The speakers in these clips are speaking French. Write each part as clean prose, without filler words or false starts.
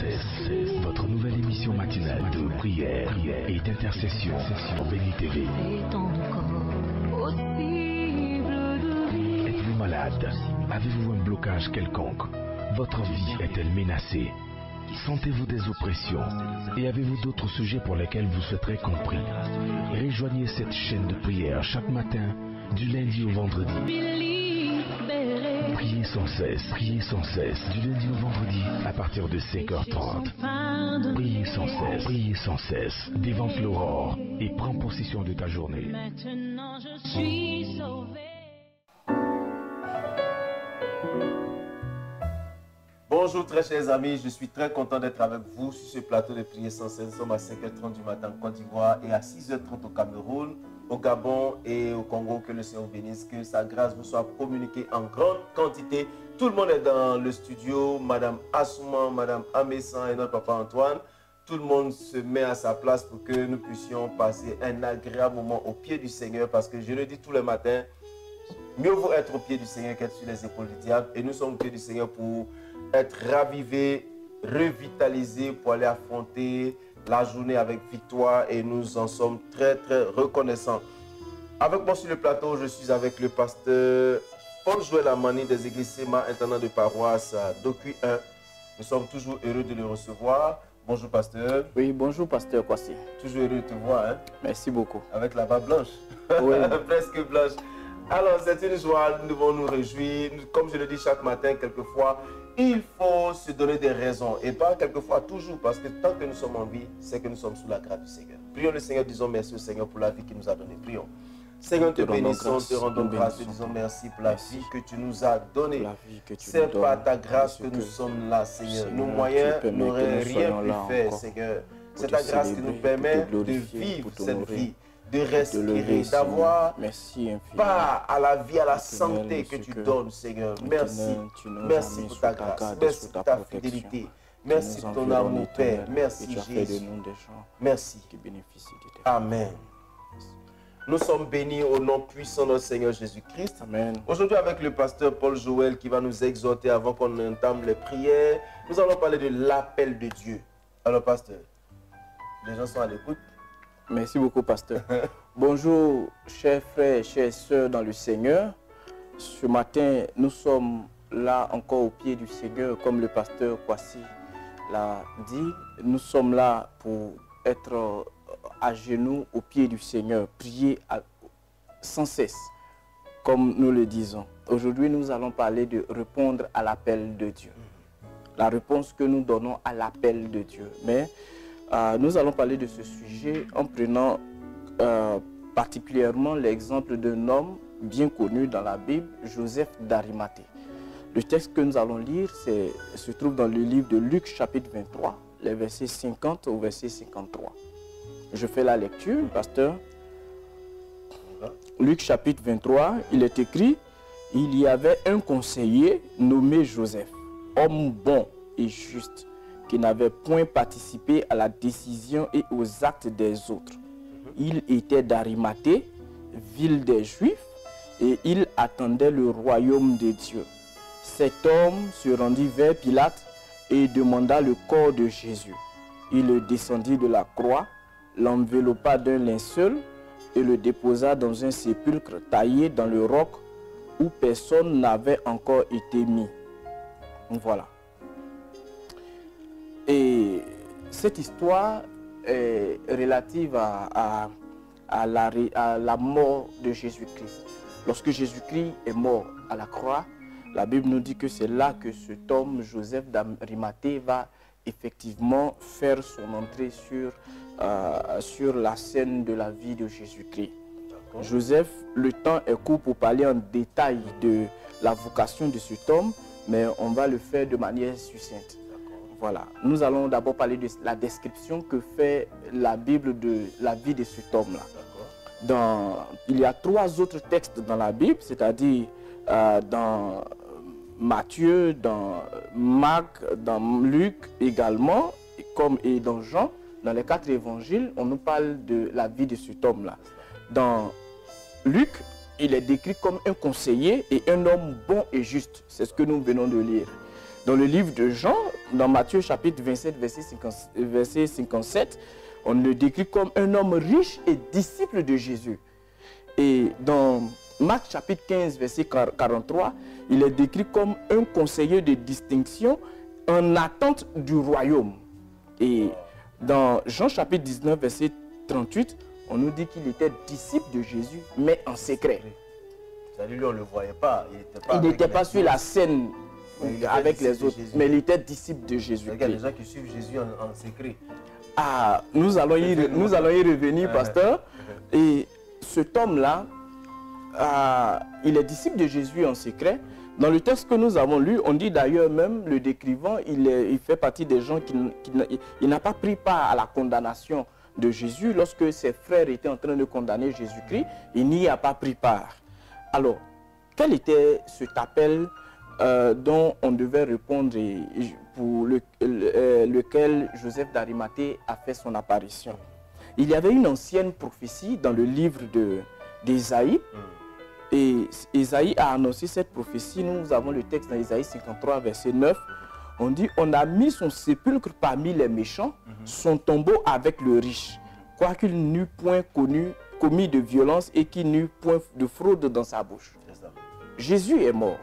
116, votre nouvelle émission matinale de prière et d'intercession sur Béni TV. Êtes-vous malade? Avez-vous un blocage quelconque? Votre vie est-elle menacée? Sentez-vous des oppressions? Et avez-vous d'autres sujets pour lesquels vous souhaiterez compris? Rejoignez cette chaîne de prière chaque matin, du lundi au vendredi. Priez sans cesse, du lundi au vendredi à partir de 5h30. Priez sans cesse, dévante l'aurore et prends possession de ta journée. Maintenant je suis sauvé. Bonjour très chers amis, je suis très content d'être avec vous sur ce plateau de Prier sans cesse. Nous sommes à 5h30 du matin en Côte d'Ivoire et à 6h30 au Cameroun, au Gabon et au Congo. Que le Seigneur bénisse, que sa grâce vous soit communiquée en grande quantité. Tout le monde est dans le studio, Madame Assouman, Madame Amessan et notre papa Antoine. Tout le monde se met à sa place pour que nous puissions passer un agréable moment au pied du Seigneur, parce que je le dis tous les matins, mieux vaut être au pied du Seigneur qu'être sur les épaules du diable. Et nous sommes au pied du Seigneur pour être ravivés, revitalisés, pour aller affronter la journée avec victoire, et nous en sommes très très reconnaissants. Avec moi sur le plateau, je suis avec le pasteur Paul-Joël Amani des églises SEMA, intendant de paroisse d'Oku 1. Nous sommes toujours heureux de le recevoir. Bonjour pasteur. Oui, bonjour pasteur Kwasi. Toujours heureux de te voir. Hein? Merci beaucoup. Avec la barbe blanche. Oui. Presque blanche. Alors c'est une joie, nous devons nous réjouir. Comme je le dis chaque matin, quelquefois, il faut se donner des raisons. Et pas quelquefois, toujours, parce que tant que nous sommes en vie, c'est que nous sommes sous la grâce du Seigneur. Prions le Seigneur, disons merci au Seigneur pour la vie qu'il nous a donnée. Prions. Seigneur, te bénissons, te rendons grâce, te disons merci pour la vie que tu nous as donnée. C'est par ta grâce que nous sommes là, Seigneur. Nos moyens n'auraient rien pu faire, Seigneur. C'est ta grâce qui nous permet de vivre cette vie, de respirer, d'avoir part à la vie, à la santé que tu donnes, Seigneur. Merci. Merci pour ta grâce. Merci pour ta fidélité. Merci pour ton amour, Père. Merci, Jésus. Merci. Amen. Nous sommes bénis au nom puissant de notre Seigneur Jésus-Christ. Amen. Aujourd'hui, avec le pasteur Paul-Joël qui va nous exhorter avant qu'on entame les prières, nous allons parler de l'appel de Dieu. Alors, pasteur, les gens sont à l'écoute. Merci beaucoup, pasteur. Bonjour, chers frères et chères sœurs dans le Seigneur. Ce matin, nous sommes là encore au pied du Seigneur, comme le pasteur Kwasi l'a dit. Nous sommes là pour être à genoux au pied du Seigneur, prier sans cesse, comme nous le disons. Aujourd'hui, nous allons parler de répondre à l'appel de Dieu. La réponse que nous donnons à l'appel de Dieu. Mais nous allons parler de ce sujet en prenant particulièrement l'exemple d'un homme bien connu dans la Bible, Joseph d'Arimathée. Le texte que nous allons lire se trouve dans le livre de Luc chapitre 23, les versets 50 au verset 53. Je fais la lecture, pasteur. Luc chapitre 23, il est écrit: il y avait un conseiller nommé Joseph, homme bon et juste, qui n'avait point participé à la décision et aux actes des autres. Il était d'Arimathée, ville des Juifs, et il attendait le royaume de Dieu. Cet homme se rendit vers Pilate et demanda le corps de Jésus. Il le descendit de la croix, l'enveloppa d'un linceul et le déposa dans un sépulcre taillé dans le roc où personne n'avait encore été mis. Voilà. Et cette histoire est relative à la mort de Jésus-Christ. Lorsque Jésus-Christ est mort à la croix, la Bible nous dit que c'est là que cet homme, Joseph d'Arimathée, va effectivement faire son entrée sur la scène de la vie de Jésus-Christ. Joseph, le temps est court pour parler en détail de la vocation de cet homme, mais on va le faire de manière succincte. Voilà. Nous allons d'abord parler de la description que fait la Bible de la vie de cet homme-là. Il y a 3 autres textes dans la Bible, c'est-à-dire dans Matthieu, dans Marc, dans Luc également, et dans Jean. Dans les 4 évangiles, on nous parle de la vie de cet homme-là. Dans Luc, il est décrit comme un conseiller et un homme bon et juste. C'est ce que nous venons de lire. Dans le livre de Jean, dans Matthieu chapitre 27, verset 57, on le décrit comme un homme riche et disciple de Jésus. Et dans Marc chapitre 15, verset 43, il est décrit comme un conseiller de distinction en attente du royaume. Et dans Jean chapitre 19, verset 38, on nous dit qu'il était disciple de Jésus, mais en secret. C'est-à-dire, lui, on ne le voyait pas. Il n'était pas sur la scène avec les autres, mais il était disciple de Jésus. Il y a des gens qui suivent Jésus en secret. Ah, nous allons y revenir, pasteur. Et cet homme-là, il est disciple de Jésus en secret. Dans le texte que nous avons lu, on dit d'ailleurs même, le décrivant, il fait partie des gens qui n'a pas pris part à la condamnation de Jésus. Lorsque ses frères étaient en train de condamner Jésus-Christ, il n'y a pas pris part. Alors, quel était cet appel dont on devait répondre et pour lequel Joseph d'Arimathée a fait son apparition? Il y avait une ancienne prophétie dans le livre d'Ésaïe. Et Ésaïe a annoncé cette prophétie. Nous avons le texte dans Ésaïe 53, verset 9. On dit, on a mis son sépulcre parmi les méchants, son tombeau avec le riche, quoiqu'il n'eût point commis de violence et qu'il n'eût point de fraude dans sa bouche. Jésus est mort.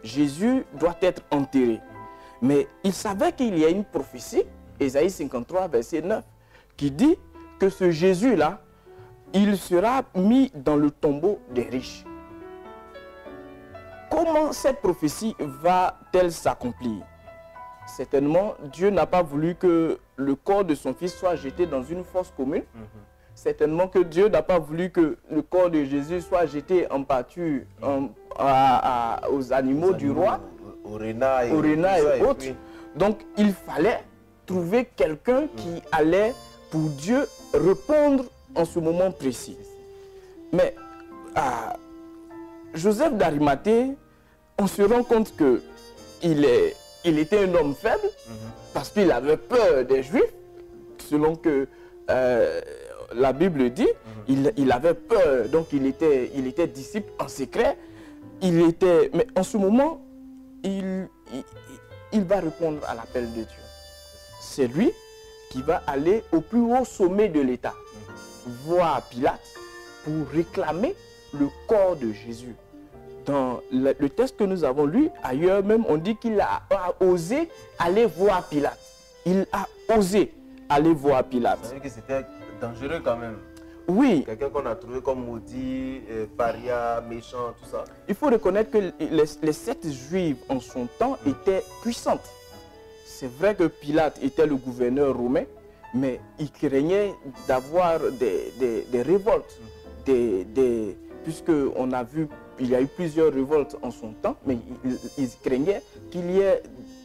Jésus doit être enterré. Mais il savait qu'il y a une prophétie, Ésaïe 53, verset 9, qui dit que ce Jésus-là, il sera mis dans le tombeau des riches. Comment cette prophétie va-t-elle s'accomplir? Certainement, Dieu n'a pas voulu que le corps de son fils soit jeté dans une fosse commune. Certainement que Dieu n'a pas voulu que le corps de Jésus soit jeté en pâture aux animaux du roi, aux renards et autres. Donc, il fallait trouver quelqu'un qui allait, pour Dieu, répondre en ce moment précis. Mais Joseph d'Arimathée, on se rend compte qu'il était un homme faible parce qu'il avait peur des Juifs, selon que la Bible dit. Il avait peur, donc il était disciple en secret. Mais en ce moment, il va répondre à l'appel de Dieu. C'est lui qui va aller au plus haut sommet de l'État, voir Pilate pour réclamer le corps de Jésus. Dans le texte que nous avons lu, ailleurs même, on dit qu'il a osé aller voir Pilate. Il a osé aller voir Pilate. Ça veut dire que c'était dangereux quand même. Oui. Quelqu'un qu'on a trouvé comme maudit, paria, méchant, tout ça. Il faut reconnaître que les sectes juives en son temps étaient puissantes. C'est vrai que Pilate était le gouverneur romain, mais il craignait d'avoir des révoltes. Puisqu'on a vu, il y a eu plusieurs révoltes en son temps, mais il craignait qu'il y ait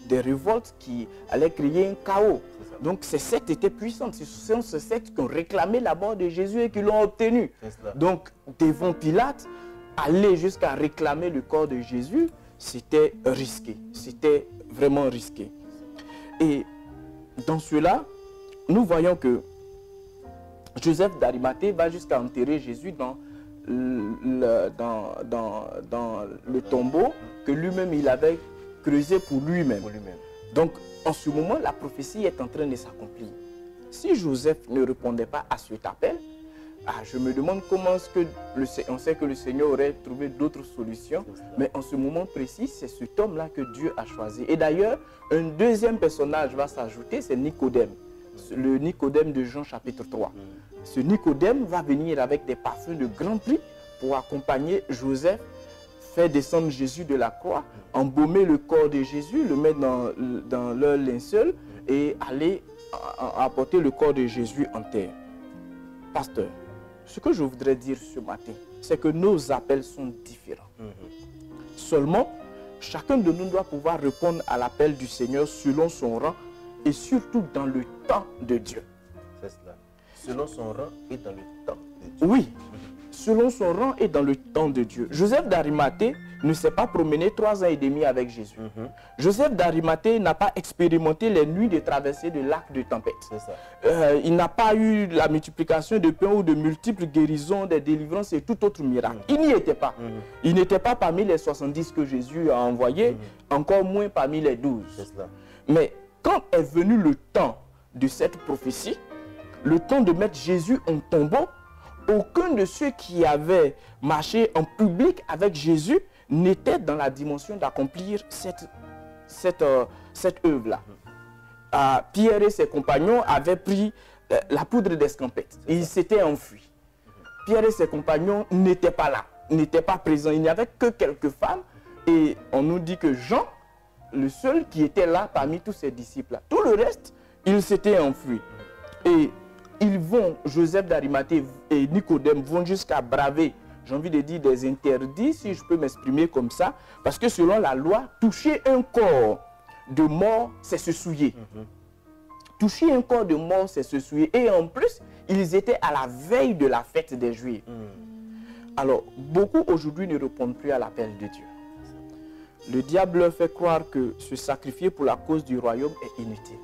des révoltes qui allaient créer un chaos. Donc ces sectes étaient puissantes. Ce sont ces sectes qui ont réclamé la mort de Jésus et qui l'ont obtenu. Donc devant Pilate, aller jusqu'à réclamer le corps de Jésus, c'était risqué. C'était vraiment risqué. Et dans cela, nous voyons que Joseph d'Arimathée va jusqu'à enterrer Jésus dans le tombeau que lui-même il avait creusé pour lui-même. Donc en ce moment, la prophétie est en train de s'accomplir. Si Joseph ne répondait pas à cet appel, je me demande comment est-ce que on sait que le Seigneur aurait trouvé d'autres solutions, mais en ce moment précis, c'est cet homme-là que Dieu a choisi. Et d'ailleurs, un deuxième personnage va s'ajouter, c'est Nicodème, le Nicodème de Jean chapitre 3. Ce Nicodème va venir avec des parfums de grand prix pour accompagner Joseph, faire descendre Jésus de la croix, embaumer le corps de Jésus, le mettre dans leur linceul et aller apporter le corps de Jésus en terre. Pasteur, ce que je voudrais dire ce matin, c'est que nos appels sont différents. Seulement, chacun de nous doit pouvoir répondre à l'appel du Seigneur selon son rang et surtout dans le temps de Dieu. C'est cela. Selon son rang et dans le temps de Dieu. Oui, selon son rang et dans le temps de Dieu. Joseph d'Arimathée ne s'est pas promené 3 ans et demi avec Jésus. Joseph d'Arimathée n'a pas expérimenté les nuits de traversée de l'arc de tempête. Il n'a pas eu la multiplication de pain ou de multiples guérisons, des délivrances et tout autre miracle. Il n'y était pas. Il n'était pas parmi les 70 que Jésus a envoyés, encore moins parmi les 12. Mais quand est venu le temps de cette prophétie, le temps de mettre Jésus en tombeau, aucun de ceux qui avaient marché en public avec Jésus n'était dans la dimension d'accomplir cette œuvre-là. Pierre et ses compagnons avaient pris la poudre d'escampette. Ils s'étaient enfuis. Pierre et ses compagnons n'étaient pas là, n'étaient pas présents. Il n'y avait que quelques femmes. Et on nous dit que Jean, le seul qui était là parmi tous ses disciples-là. Tout le reste, ils s'étaient enfuis. Et ils vont, Joseph d'Arimathée et Nicodème vont jusqu'à braver, j'ai envie de dire, des interdits, si je peux m'exprimer comme ça, parce que selon la loi, toucher un corps de mort, c'est se souiller. Toucher un corps de mort, c'est se souiller. Et en plus, ils étaient à la veille de la fête des Juifs. Alors, beaucoup aujourd'hui ne répondent plus à l'appel de Dieu. Le diable leur fait croire que se sacrifier pour la cause du royaume est inutile.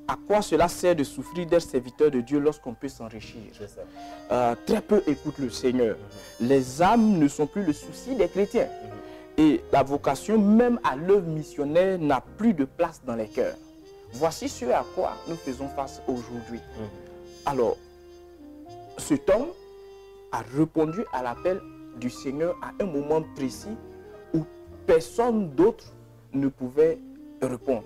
À quoi cela sert de souffrir d'être serviteur de Dieu lorsqu'on peut s'enrichir? Très peu écoutent le Seigneur. Les âmes ne sont plus le souci des chrétiens. Et la vocation même à l'œuvre missionnaire n'a plus de place dans les cœurs. Voici ce à quoi nous faisons face aujourd'hui. Alors, cet homme a répondu à l'appel du Seigneur à un moment précis où personne d'autre ne pouvait répondre.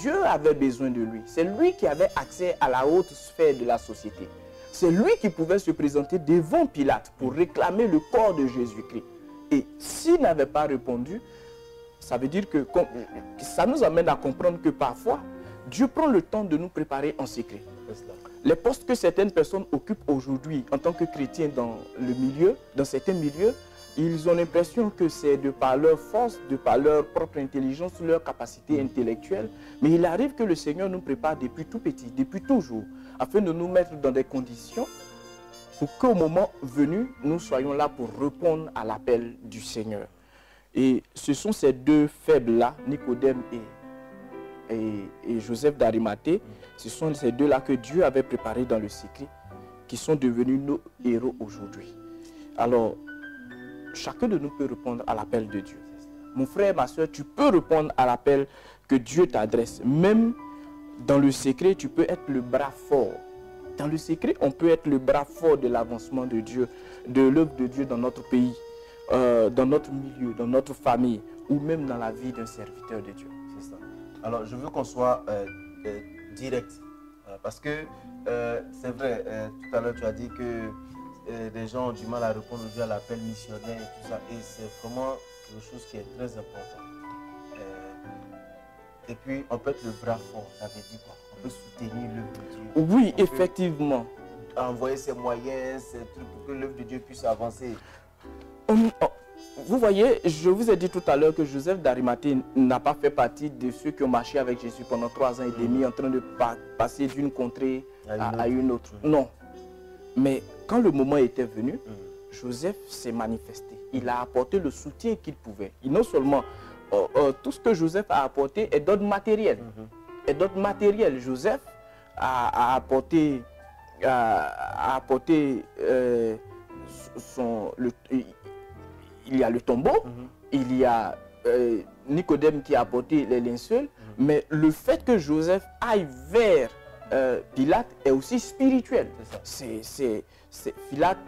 Dieu avait besoin de lui. C'est lui qui avait accès à la haute sphère de la société. C'est lui qui pouvait se présenter devant Pilate pour réclamer le corps de Jésus-Christ. Et s'il n'avait pas répondu, ça veut dire que ça nous amène à comprendre que parfois, Dieu prend le temps de nous préparer en secret. Les postes que certaines personnes occupent aujourd'hui en tant que chrétiens dans le milieu, dans certains milieux, ils ont l'impression que c'est de par leur force, de par leur propre intelligence, leur capacité intellectuelle. Mais il arrive que le Seigneur nous prépare depuis tout petit, depuis toujours, afin de nous mettre dans des conditions pour qu'au moment venu, nous soyons là pour répondre à l'appel du Seigneur. Et ce sont ces deux faibles-là, Nicodème et Joseph d'Arimathée, ce sont ces deux-là que Dieu avait préparés dans le secret, qui sont devenus nos héros aujourd'hui. Alors, chacun de nous peut répondre à l'appel de Dieu. Mon frère, ma soeur, tu peux répondre à l'appel que Dieu t'adresse. Même dans le secret, tu peux être le bras fort. Dans le secret, on peut être le bras fort de l'avancement de Dieu, de l'œuvre de Dieu dans notre pays, dans notre milieu, dans notre famille, ou même dans la vie d'un serviteur de Dieu. C'est ça. Alors, je veux qu'on soit direct. Parce que c'est vrai, tout à l'heure, tu as dit que des gens ont du mal à répondre à l'appel missionnaire et tout ça. Et c'est vraiment quelque chose qui est très important. Et puis, on peut être le bras fort. Ça veut dire quoi? On peut soutenir l'œuvre de Dieu. Oui, effectivement. Envoyer ses moyens, ses trucs pour que l'œuvre de Dieu puisse avancer. Vous voyez, je vous ai dit tout à l'heure que Joseph d'Arimathée n'a pas fait partie de ceux qui ont marché avec Jésus pendant 3 ans et demi en train de passer d'une contrée à une autre. Non. Mais quand le moment était venu, Joseph s'est manifesté. Il a apporté le soutien qu'il pouvait. Et non seulement tout ce que Joseph a apporté est d'ordre matériel. Joseph a apporté, il y a le tombeau, il y a Nicodème qui a apporté les linceuls, mais le fait que Joseph aille vers Pilate est aussi spirituel.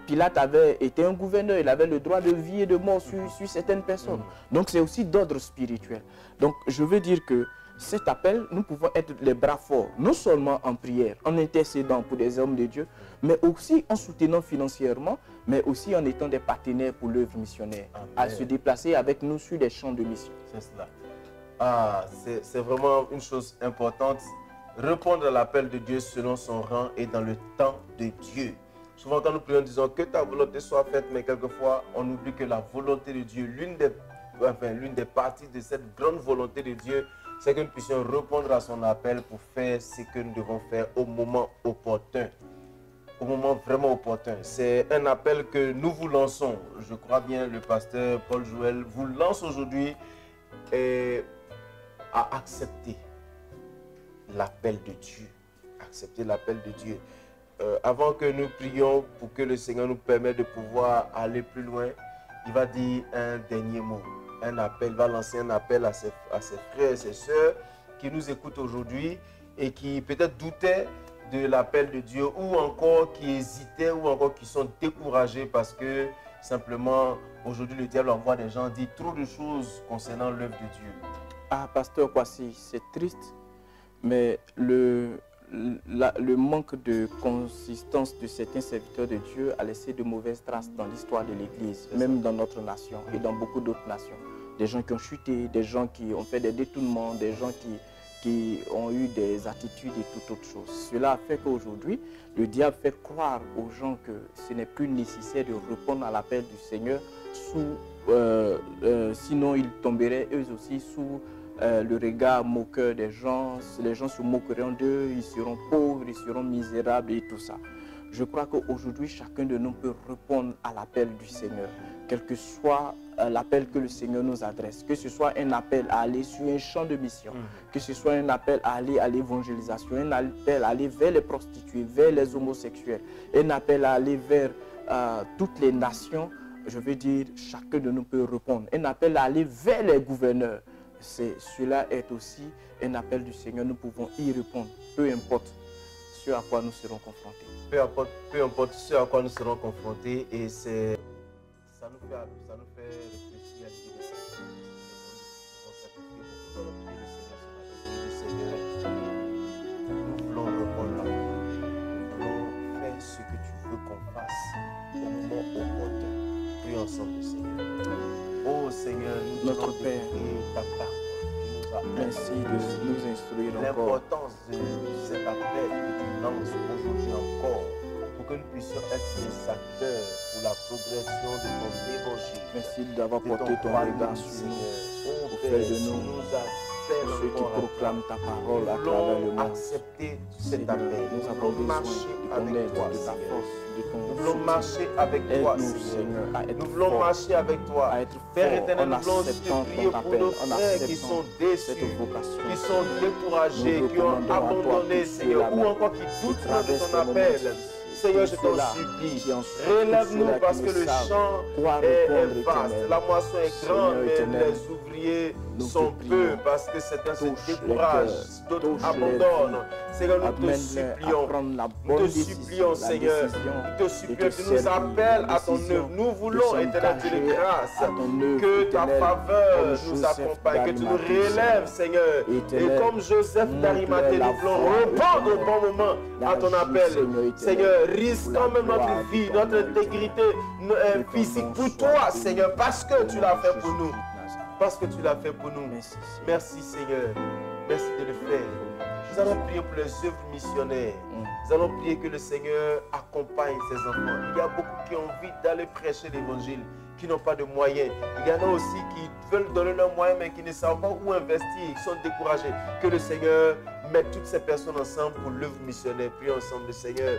Pilate avait été un gouverneur, il avait le droit de vie et de mort sur certaines personnes. Donc c'est aussi d'ordre spirituel. Donc je veux dire que cet appel, nous pouvons être les bras forts, non seulement en prière, en intercédant pour des hommes de Dieu, mais aussi en soutenant financièrement, mais aussi en étant des partenaires pour l'œuvre missionnaire, à se déplacer avec nous sur des champs de mission. C'est cela. Ah, c'est vraiment une chose importante. Répondre à l'appel de Dieu selon son rang et dans le temps de Dieu. Souvent quand nous prions, disons que ta volonté soit faite, mais quelquefois on oublie que la volonté de Dieu, l'une des parties de cette grande volonté de Dieu, c'est que nous puissions répondre à son appel pour faire ce que nous devons faire au moment opportun. Au moment vraiment opportun. C'est un appel que nous vous lançons. Je crois bien le pasteur Paul Joël vous lance aujourd'hui à accepter l'appel de Dieu. Accepter l'appel de Dieu. Avant que nous prions pour que le Seigneur nous permette de pouvoir aller plus loin, il va dire un dernier mot. Un appel, il va lancer un appel à ses frères et ses sœurs qui nous écoutent aujourd'hui et qui peut-être doutaient de l'appel de Dieu ou encore qui hésitaient ou encore qui sont découragés parce que simplement aujourd'hui le diable envoie des gens dire trop de choses concernant l'œuvre de Dieu. Ah, pasteur Kwasi, c'est triste, mais le manque de consistance de certains serviteurs de Dieu a laissé de mauvaises traces dans l'histoire de l'Église, même dans notre nation et dans beaucoup d'autres nations. Des gens qui ont chuté, des gens qui ont fait des détournements, des gens qui ont eu des attitudes et toute autre chose. Cela a fait qu'aujourd'hui, le diable fait croire aux gens que ce n'est plus nécessaire de répondre à l'appel du Seigneur, sinon ils tomberaient eux aussi sous le regard moqueur des gens. Les gens se moqueront d'eux, ils seront pauvres, ils seront misérables et tout ça. Je crois qu'aujourd'hui, chacun de nous peut répondre à l'appel du Seigneur, quel que soit l'appel que le Seigneur nous adresse, que ce soit un appel à aller sur un champ de mission, que ce soit un appel à aller à l'évangélisation, un appel à aller vers les prostituées, vers les homosexuels, un appel à aller vers toutes les nations. Je veux dire, chacun de nous peut répondre. Un appel à aller vers les gouverneurs. Cela est aussi un appel du Seigneur. Nous pouvons y répondre, peu importe ce à quoi nous serons confrontés. Peu importe ce à quoi nous serons confrontés, et ça nous fait réfléchir à l'idée de Seigneur, nous voulons répondre là. Nous voulons faire ce que tu veux qu'on fasse au moment opportun. Prions ensemble, Seigneur. Oh Seigneur, nous Notre Père, ta parole. merci de nous instruire encore. L'importance de cet appel que tu lances aujourd'hui encore pour que nous puissions être des acteurs pour la progression de ton évangile. Merci d'avoir porté ton regard sur nous, au fait de nous, ceux qui proclament ta parole à travers le monde. Accepter cet appel. Nous avons besoin de ton aide, de ta force, de ton Nous voulons marcher avec toi, Seigneur. Nous voulons marcher avec toi. Père éternel, nous voulons te prier pour nos frères qui sont déçus, qui sont découragés, qui ont abandonné, Seigneur, ou encore qui doutent de ton appel. Seigneur, je t'en supplie, relève-nous parce que le champ est vaste, la moisson est grande, mais les ouvriers sont peu parce que certains se découragent, d'autres abandonnent. Seigneur, nous te supplions, Seigneur, nous te supplions, tu nous appelles à ton œuvre. Nous voulons, éternel Dieu de grâce, que ta faveur nous accompagne, que tu nous relèves, Seigneur. Et comme Joseph d'Arimathée, nous voulons répondre au bon moment à ton appel. Seigneur, risquons même notre vie, notre intégrité physique pour toi, Seigneur, parce que tu l'as fait pour nous. Parce que tu l'as fait pour nous. Merci, Seigneur. Merci de le faire. Nous allons prier pour les œuvres missionnaires. Nous allons prier que le Seigneur accompagne ses enfants. Il y a beaucoup qui ont envie d'aller prêcher l'évangile, qui n'ont pas de moyens. Il y en a aussi qui veulent donner leurs moyens, mais qui ne savent pas où investir. Ils sont découragés. Que le Seigneur mette toutes ces personnes ensemble pour l'œuvre missionnaire. Prions ensemble, le Seigneur.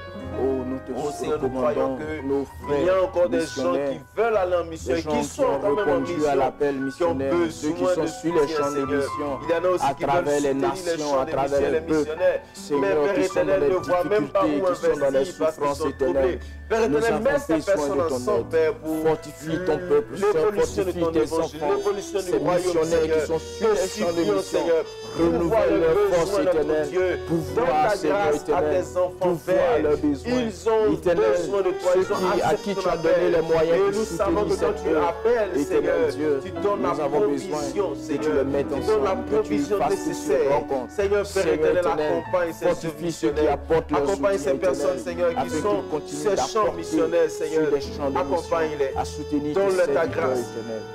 Seigneur, nous croyons qu'il y a encore des gens qui veulent aller en mission, qui sont quand même en mission, qui ont besoin de soutien, Seigneur. Il y en a aussi qui veulent soutenir les champs des missionnaires. Mais Père éternel ne voit même pas où investir parce qu'ils sont troublés. Père éternel, mets ces personnes ensemble, Père, pour fortifier ton peuple, l'évolution de ton évangile, l'évolution du royaume, Seigneur. Qui sont sur les champs de mission, Seigneur, renouvelle leur force éternelle, pouvoir, Seigneur éternel, pouvoir leurs besoins. Ils ont besoin de toi, ils ont à qui tu as donné les moyens. Et nous savons que quand tu appelles, Seigneur, tu donnes la provision, Seigneur, tu donnes la provision nécessaire. Seigneur, Père éternel, accompagne ces œuvres missionnaires, accompagne ces personnes, Seigneur, qui sont ces champs missionnaires, Seigneur, accompagne-les, donne-leur ta grâce,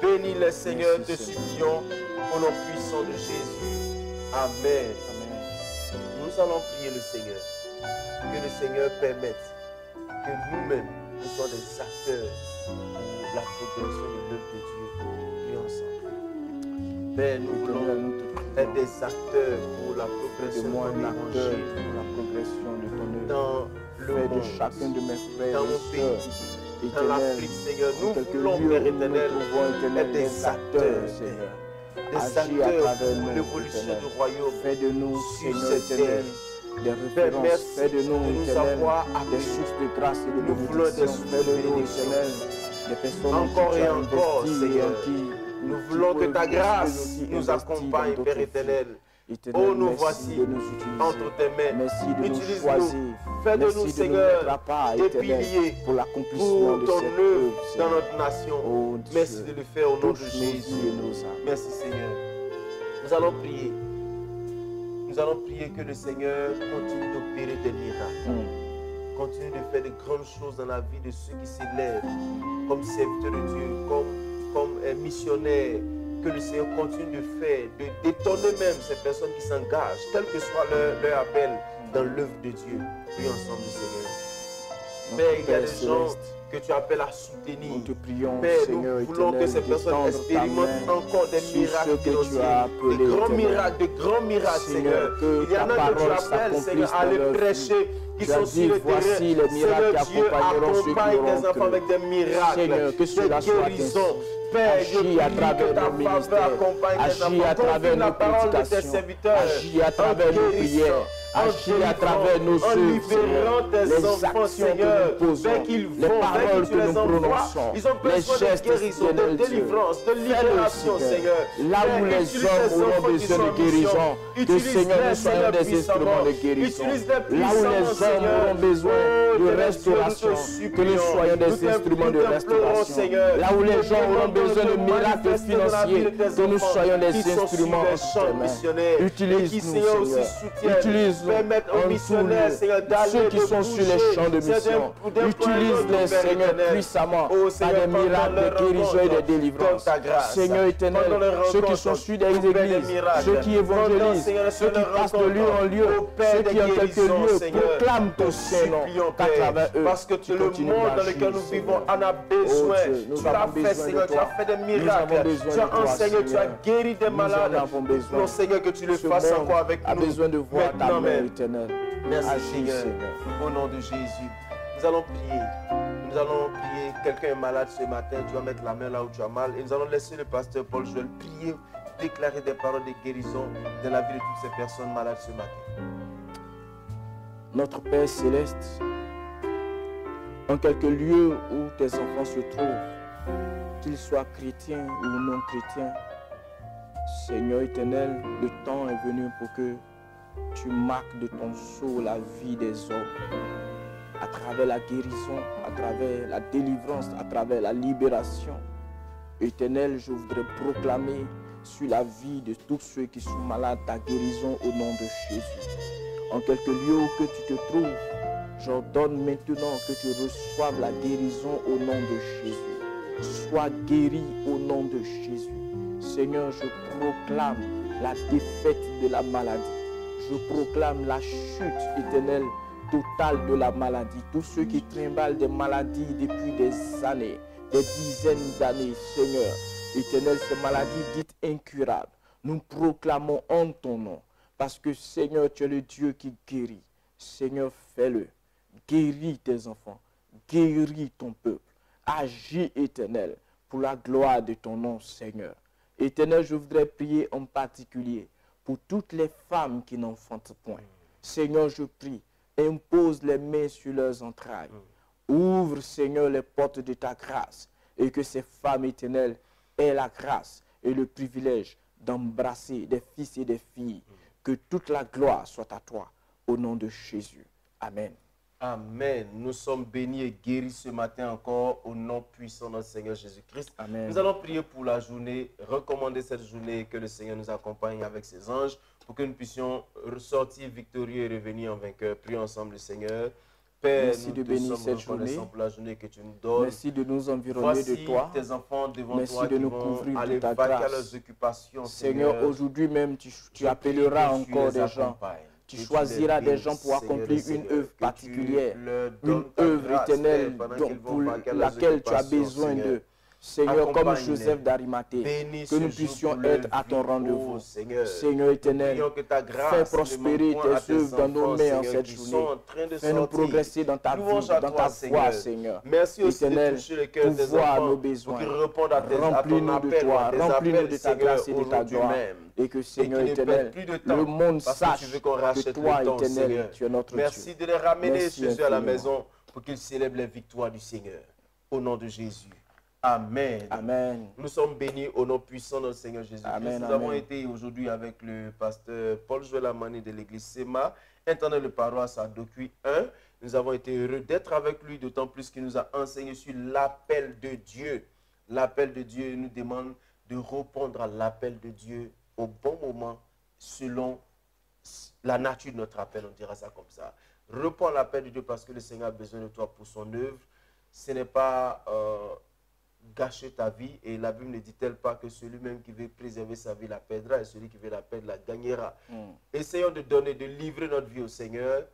bénis-les, Seigneur, te supplions, au nom puissant de Jésus. Amen. Nous allons prier le Seigneur, que le Seigneur permette que nous-mêmes, nous soyons des acteurs pour la progression de l'œuvre de Dieu. Prions ensemble. Père, nous voulons être des acteurs pour la progression de l'évangile, pour la progression de ton œuvre. Dans le monde, de chacun de mes frères, dans mon pays, dans l'Afrique, Seigneur. Nous voulons, Père éternel, être des acteurs, Seigneur. Des acteurs pour l'évolution du royaume. Fais de nous, Seigneur éternel, des références. Merci fais de nous, éternel, avoir des sources de grâce et de nous voulons des bénédiction. Fais de nous, éternel, des personnes encore qui et encore, investies, Seigneur. qui Nous voulons que ta grâce nous accompagne, Père éternel. Éternel, Oh, nous merci voici de nous utiliser. entre tes mains. Merci de nous Utilise-nous. choisir. Fais de Merci nous, de Seigneur, nous mettre à part, des Éternel, piliers pour l'accomplissement pour de ton cette œuvre œuvre, dans Seigneur. notre nation. Oh, Merci Dieu, de le faire au nom de touche nos vies Jésus. et nos âmes. Merci Seigneur. Nous allons prier. Nous allons prier que le Seigneur continue d'opérer des miracles. Continue de faire de grandes choses dans la vie de ceux qui s'élèvent comme serviteurs de Dieu, comme missionnaires. Que le Seigneur continue de faire, d'étonner même ces personnes qui s'engagent, quel que soit leur appel dans l'œuvre de Dieu. Prions ensemble, Seigneur. Père, il y a des gens que tu appelles à soutenir. Nous te prions, Père, Seigneur nous voulons que ces personnes expérimentent encore des miracles financiers, des grands miracles, Seigneur. Il y en a que tu appelles, Seigneur, à les prêcher, qui sont sur le terrain. Seigneur Dieu, accompagne tes enfants avec des miracles, des guérisons. Père, je prie que ta faveur accompagne tes enfants. Confie la parole de tes serviteurs. Agis à travers nos prières. Agis à travers nos en libérant tes enfants, Seigneur, vers qu'ils vont, vers que tu les envoies. Ils ont besoin de guérison, de délivrance, de libération, Seigneur. Là où les hommes auront besoin de guérison, que Seigneur, nous soyons des instruments de guérison. Là où les hommes auront besoin de restauration, que nous soyons des instruments de restauration. Là où les gens auront besoin de miracles financiers, que nous soyons des instruments en utilise-nous, Seigneur. Utilise-nous en missionnaires, ceux qui sont sur les champs de mission. Utilise-les, Seigneur, puissamment par des miracles, des guérisons et des délivrances. Seigneur éternel, ceux qui sont sur des églises, ceux qui évangélisent, ceux qui passent de lieu en lieu, ceux qui en quelques lieux proclament ton Saint-Nom, qu'à travers eux, parce que le monde dans lequel nous vivons en a besoin. Tu as fait, Seigneur, tu as fait des miracles, tu as enseigné, tu as guéri des malades. Non, Seigneur, que tu le fasses encore avec nous. A besoin de voir ta main éternelle. Merci, Agis, Seigneur. Au nom de Jésus, nous allons prier. Nous allons prier. Quelqu'un est malade ce matin, tu vas mettre la main là où tu as mal. Et nous allons laisser le pasteur Paul Joël prier, déclarer des paroles de guérison dans la vie de toutes ces personnes malades ce matin. Notre Père Céleste, en quelque lieu où tes enfants se trouvent, qu'ils soient chrétiens ou non chrétiens, Seigneur éternel, le temps est venu pour que tu marques de ton sceau la vie des hommes, à travers la guérison, à travers la délivrance, à travers la libération. Éternel, je voudrais proclamer sur la vie de tous ceux qui sont malades ta guérison au nom de Jésus. En quelque lieu où que tu te trouves, j'ordonne maintenant que tu reçoives la guérison au nom de Jésus. Sois guéri au nom de Jésus. Seigneur, je proclame la défaite de la maladie. Je proclame la chute éternelle totale de la maladie. Tous ceux qui trimballent des maladies depuis des années, des dizaines d'années, Seigneur, éternel, ces maladies dites incurables, nous proclamons en ton nom. Parce que, Seigneur, tu es le Dieu qui guérit. Seigneur, fais-le. Guéris tes enfants. Guéris ton peuple. Agis, éternel, pour la gloire de ton nom, Seigneur. Éternel, je voudrais prier en particulier pour toutes les femmes qui n'enfantent point. Seigneur, je prie, impose les mains sur leurs entrailles. Ouvre, Seigneur, les portes de ta grâce et que ces femmes éternelles aient la grâce et le privilège d'embrasser des fils et des filles. Que toute la gloire soit à toi, au nom de Jésus. Amen. Amen. Nous sommes bénis et guéris ce matin encore au nom puissant de notre Seigneur Jésus-Christ. Amen. Nous allons prier pour la journée, recommander cette journée, que le Seigneur nous accompagne avec ses anges pour que nous puissions ressortir victorieux et revenir en vainqueur. Prions ensemble le Seigneur. Père, merci nous de te bénir sommes cette journée. reconnaissants pour la journée que tu nous donnes. Merci de nous environner Voici de toi. tes enfants devant merci toi de qui nous vont couvrir aller de ta vaquer à grâce. leurs occupations. Seigneur, aujourd'hui même, tu appelleras encore des gens. Tu choisiras des gens pour accomplir une œuvre particulière, une œuvre éternelle pour laquelle tu as besoin d'eux. Seigneur, comme Joseph d'Arimathée, que nous puissions être à ton rendez-vous. Seigneur éternel, fais prospérer tes œuvres dans nos mains en cette journée. Fais-nous progresser dans ta vie, dans ta foi, Seigneur. Éternel, pour voir nos besoins. Remplis-nous de toi, remplis-nous de ta grâce et de ta gloire. Et que, Seigneur éternel, le monde sache que toi, éternel, tu es notre Dieu. Merci de les ramener chez eux à la maison pour qu'ils célèbrent les victoires du Seigneur. Au nom de Jésus. Amen. Amen. Nous sommes bénis au nom puissant de notre Seigneur Jésus-Christ. Amen, Nous avons amen. été aujourd'hui avec le pasteur Paul Joël Amani de l'église SEMA, intendant de paroisse à Dokui 1. Nous avons été heureux d'être avec lui, d'autant plus qu'il nous a enseigné sur l'appel de Dieu. L'appel de Dieu nous demande de répondre à l'appel de Dieu au bon moment, selon la nature de notre appel, on dira ça comme ça. Réponds à l'appel de Dieu parce que le Seigneur a besoin de toi pour son œuvre. Ce n'est pas gâcher ta vie, et la Bible ne dit-elle pas que celui-même qui veut préserver sa vie la perdra, et celui qui veut la perdre la gagnera. Essayons de donner, de livrer notre vie au Seigneur,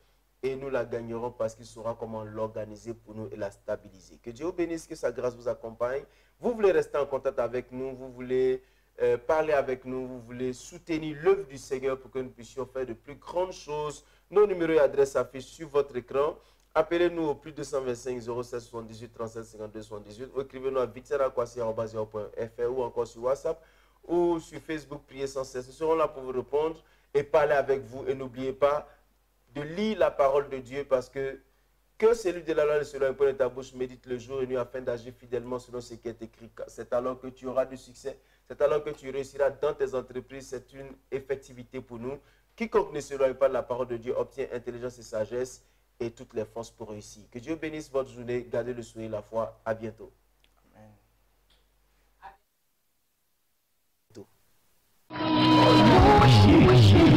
et nous la gagnerons parce qu'il saura comment l'organiser pour nous et la stabiliser. Que Dieu vous bénisse, que sa grâce vous accompagne. Vous voulez rester en contact avec nous, vous voulez parler avec nous, vous voulez soutenir l'œuvre du Seigneur pour que nous puissions faire de plus grandes choses. Nos numéros et adresses affichent sur votre écran. Appelez-nous au plus 225 07 78 37 52 78 ou écrivez-nous à viterakwasi@yahoo.fr ou encore sur WhatsApp ou sur Facebook, priez sans cesse. Nous serons là pour vous répondre et parler avec vous. Et n'oubliez pas de lire la parole de Dieu parce que celui de la loi et selon un point de ta bouche médite le jour et nuit afin d'agir fidèlement selon ce qui est écrit. C'est alors que tu auras du succès, c'est alors que tu réussiras dans tes entreprises. C'est une effectivité pour nous. Quiconque ne s'éloigne pas de la parole de Dieu obtient intelligence et sagesse et toutes les forces pour réussir. Que Dieu bénisse votre journée, gardez le sourire, la foi. À bientôt. Amen.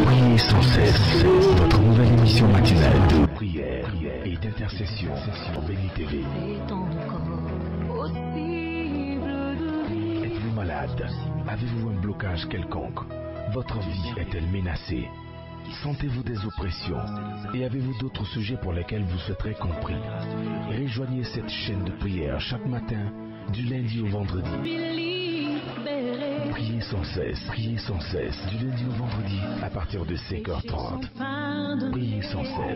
Priez sans cesse. Votre nouvelle émission matinale de prière et d'intercession sur Béni TV. Êtes-vous malade? Avez-vous un blocage quelconque? Votre vie est-elle menacée? Sentez-vous des oppressions? Et avez-vous d'autres sujets pour lesquels vous souhaiterez compris? Rejoignez cette chaîne de prière chaque matin, du lundi au vendredi. Priez sans cesse, du lundi au vendredi, à partir de 5h30.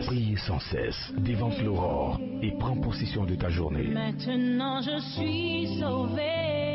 Priez sans cesse, dévante l'aurore et prends possession de ta journée. Maintenant je suis sauvé.